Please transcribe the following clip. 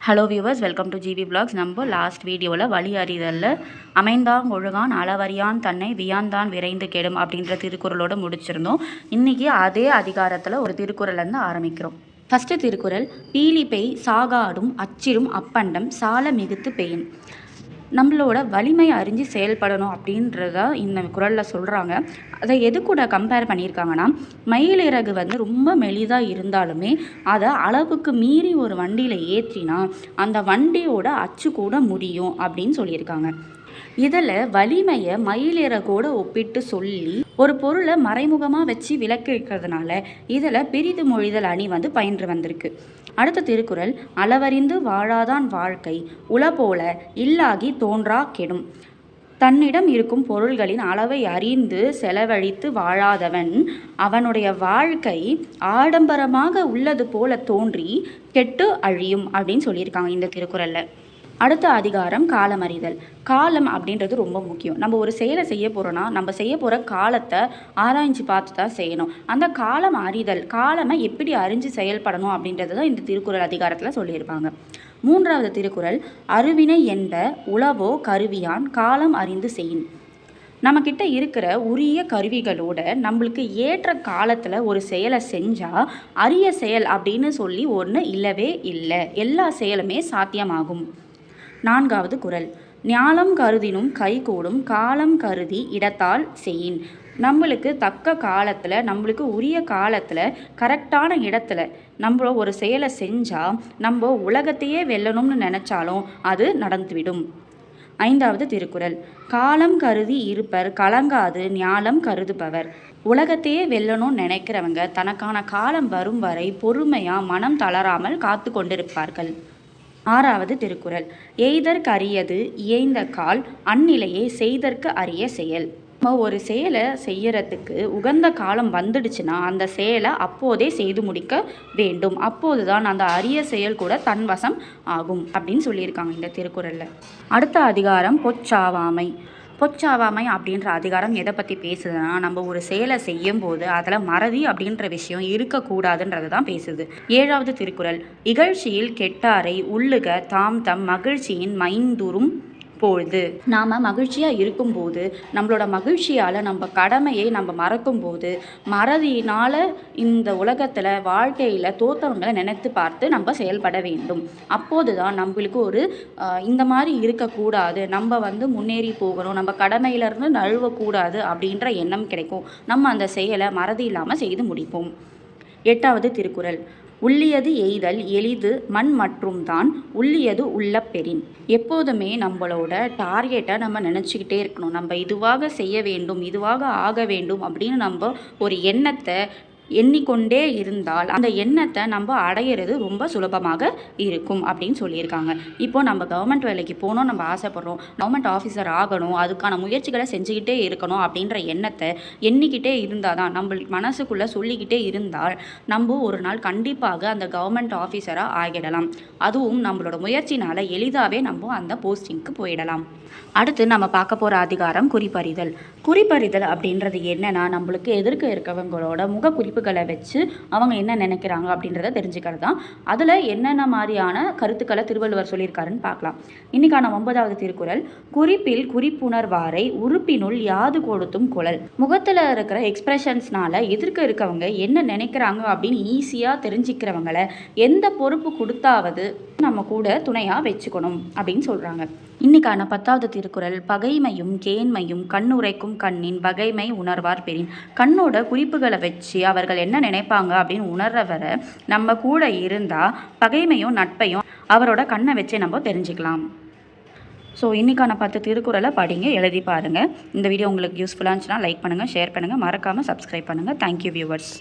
Hello viewers, welcome to GV blogs. நம்ம last வீடியோவில் வழி அறிதலில் அமைந்தான் ஒழுகான் அளவறியான் தன்னை வியாந்தான் விரைந்து கெடும் அப்படின்ற திருக்குறளோடு முடிச்சிருந்தோம். இன்றைக்கி அதே அதிகாரத்தில் ஒரு திருக்குறள்லேருந்து ஆரம்பிக்கிறோம். ஃபஸ்ட்டு திருக்குறள், பீலிபெய் சாகாடும் அச்சிரும் அப்பண்டம் சால மிகுத்து பெயின். நம்மளோட வலிமையை அறிஞ்சு செயல்படணும் அப்படின்றத இந்த குறளில் சொல்கிறாங்க. அதை எது கூட கம்பேர் பண்ணியிருக்காங்கன்னா, மயிலிறகு ரொம்ப மெலிதாக இருந்தாலுமே அதை அளவுக்கு மீறி ஒரு வண்டியில் ஏற்றினா அந்த வண்டியோட அச்சு கூட முடியும் அப்படின்னு சொல்லியிருக்காங்க. இதில் வலிமையை மயிலிறகோடு ஒப்பிட்டு சொல்லி ஒரு பொருளை மறைமுகமாக வச்சு விளக்கி இருக்கிறதுனால இதில் பிரிது மொழிதல் அணி பயின்று வந்திருக்கு. அடுத்த திருக்குறள், அளவறிந்து வாழாதான் வாழ்க்கை உல போல இல்லாகி தோன்றா கெடும். தன்னிடம் இருக்கும் பொருள்களின் அளவை அறிந்து செலவழித்து வாழாதவன் அவனுடைய வாழ்க்கை ஆடம்பரமாக உள்ளது போல தோன்றி கெட்டு அழியும் அப்படின்னு சொல்லியிருக்காங்க இந்த திருக்குறளில். அடுத்த அதிகாரம் காலமறிதல். காலம் அப்படின்றது ரொம்ப முக்கியம். நம்ம ஒரு செயலை செய்ய போகிறோன்னா நம்ம செய்ய போகிற காலத்தை ஆராய்ச்சி பார்த்து தான் செய்யணும். அந்த காலம் அறிதல், காலமை எப்படி அறிஞ்சு செயல்படணும் அப்படின்றது தான் இந்த திருக்குறள் அதிகாரத்தில் சொல்லியிருப்பாங்க. மூன்றாவது திருக்குறள், அருவினை என்ப உளவோ கருவியான் காலம் அறிந்து செய்யின். நம்மக்கிட்ட இருக்கிற உரிய கருவிகளோட நம்மளுக்கு ஏற்ற காலத்தில் ஒரு செயலை செஞ்சால் அரிய செயல் அப்படின்னு சொல்லி ஒன்று இல்லவே இல்லை. எல்லா செயலுமே சாத்தியமாகும். நான்காவது குறள், ஞாலம் கருதினும் கைகூடும் காலம் கருதி இடத்தால் செய்யின். நம்மளுக்கு தக்க காலத்தில் நம்மளுக்கு உரிய காலத்தில் கரெக்டான இடத்துல நம்ம ஒரு செயலை செஞ்சால் நம்ம உலகத்தையே வெல்லணும்னு நினச்சாலும் அது நடந்துவிடும். ஐந்தாவது திருக்குறள், காலம் கருதி இருப்பர் கலங்காது ஞாலம் கருதுபவர். உலகத்தையே வெல்லணும்னு நினைக்கிறவங்க தனக்கான காலம் வரும் வரை பொறுமையாக மனம் தளராமல் காத்து கொண்டிருப்பார்கள். ஆறாவது திருக்குறள், எய்தற்கு அரியது இயைந்த கால் அந்நிலையை செய்தற்கு அரிய செயல். நம்ம ஒரு செயலை செய்யறதுக்கு உகந்த காலம் வந்துடுச்சுன்னா அந்த செயலை அப்போதே செய்து முடிக்க வேண்டும். அப்போது தான் அந்த அரிய செயல் கூட தன்வசம் ஆகும் அப்படின்னு சொல்லியிருக்காங்க இந்த திருக்குறளில். அடுத்த அதிகாரம் பொச்சாவாமை. பொச்சாவாமை அப்படின்ற அதிகாரம் எதை பற்றி பேசுதுன்னா, நம்ம ஒரு செயலை செய்யும் போது அதில் மறதி அப்படின்ற விஷயம் இருக்கக்கூடாதுன்றது தான் பேசுது. ஏழாவது திருக்குறள், இகழ்ச்சியில் கெட்டாரை உள்ளுக தாம் தம் மகிழ்ச்சியின் மைந்துரும் பொழுது. நாம் மகிழ்ச்சியாக இருக்கும்போது நம்மளோட மகிழ்ச்சியால் நம்ம கடமையை நம்ம மறக்கும்போது மறதியினால் இந்த உலகத்தில் வாழ்க்கையில் தோற்றவங்களை நினைத்து பார்த்து நம்ம செயல்பட வேண்டும். அப்போது தான் நம்மளுக்கு ஒரு இந்த மாதிரி இருக்கக்கூடாது, நம்ம முன்னேறி போகணும், நம்ம கடமையிலேருந்து நழுவக்கூடாது அப்படின்ற எண்ணம் கிடைக்கும். நம்ம அந்த செயலை மறதி இல்லாமல் செய்து முடிப்போம். எட்டாவது திருக்குறள், உள்ளியது எய்தல் எளிது மண் மற்றும் தான் உள்ளியது உள்ள பெறின். எப்போதுமே நம்மளோட டார்கெட்டை நம்ம நினச்சிக்கிட்டே இருக்கணும். நம்ம இதுவாக செய்ய வேண்டும், இதுவாக ஆக வேண்டும் அப்படின்னு நம்ம ஒரு எண்ணத்தை எண்ணிக்கொண்டே இருந்தால் அந்த எண்ணத்தை நம்ம அடையிறது ரொம்ப சுலபமாக இருக்கும் அப்படின்னு சொல்லியிருக்காங்க. இப்போது நம்ம கவர்மெண்ட் வேலைக்கு போகணும், நம்ம ஆசைப்படுறோம், கவர்மெண்ட் ஆஃபீஸர் ஆகணும், அதுக்கான முயற்சிகளை செஞ்சுக்கிட்டே இருக்கணும் அப்படின்ற எண்ணத்தை எண்ணிக்கிட்டே இருந்தால் தான், நம்ம மனசுக்குள்ளே சொல்லிக்கிட்டே இருந்தால் நம்ம ஒரு நாள் கண்டிப்பாக அந்த கவர்மெண்ட் ஆஃபீஸராக ஆகிடலாம். அதுவும் நம்மளோட முயற்சினால் எளிதாகவே நம்ம அந்த போஸ்டிங்க்கு போயிடலாம். அடுத்து நம்ம பார்க்க போகிற அதிகாரம் குறிப்பறிதல். குறிப்பறிதல் அப்படின்றது என்னென்னா, நம்மளுக்கு எதிர்க்க இருக்கவங்களோட முக குறிப்புகளை வச்சு அவங்க என்ன நினைக்கிறாங்க அப்படின்றத தெரிஞ்சுக்கிறது தான். அதில் என்னென்ன மாதிரியான கருத்துக்களை திருவள்ளுவர் சொல்லியிருக்காருன்னு பார்க்கலாம். இன்றைக்கான 9வது திருக்குறள், குறிப்பில் குறிப்புணர்வாரை உறுப்பினுள் யாது கொடுத்தும் குழல். முகத்தில் இருக்கிற எக்ஸ்பிரஷன்ஸ்னால எதிர்க்க இருக்கவங்க என்ன நினைக்கிறாங்க அப்படின்னு ஈஸியாக தெரிஞ்சுக்கிறவங்களை எந்த பொறுப்பு கொடுத்தாவது நம்ம கூட துணையாக வச்சுக்கணும் அப்படின்னு சொல்கிறாங்க. இன்னைக்கான 10வது திருக்குறள், பகைமையும் கேண்மையும் கண்ணுரைக்கும் கண்ணின் பகைமை உணர்வார் பெறின். கண்ணோட குறிப்புகளை வச்சு அவர்கள் என்ன நினைப்பாங்க அப்படின்னு உணர்றவரை நம்ம கூட இருந்தால் பகைமையும் நட்பையும் அவரோட கண்ணை வச்சு நம்ம தெரிஞ்சுக்கலாம். ஸோ இன்றைக்கான 10 திருக்குறளை படிங்க, எழுதி பாருங்கள். இந்த வீடியோ உங்களுக்கு யூஸ்ஃபுல்லாக இருந்துச்சுன்னா லைக் பண்ணுங்கள், ஷேர் பண்ணுங்கள், மறக்காமல் சப்ஸ்கிரைப் பண்ணுங்கள். Thank you viewers.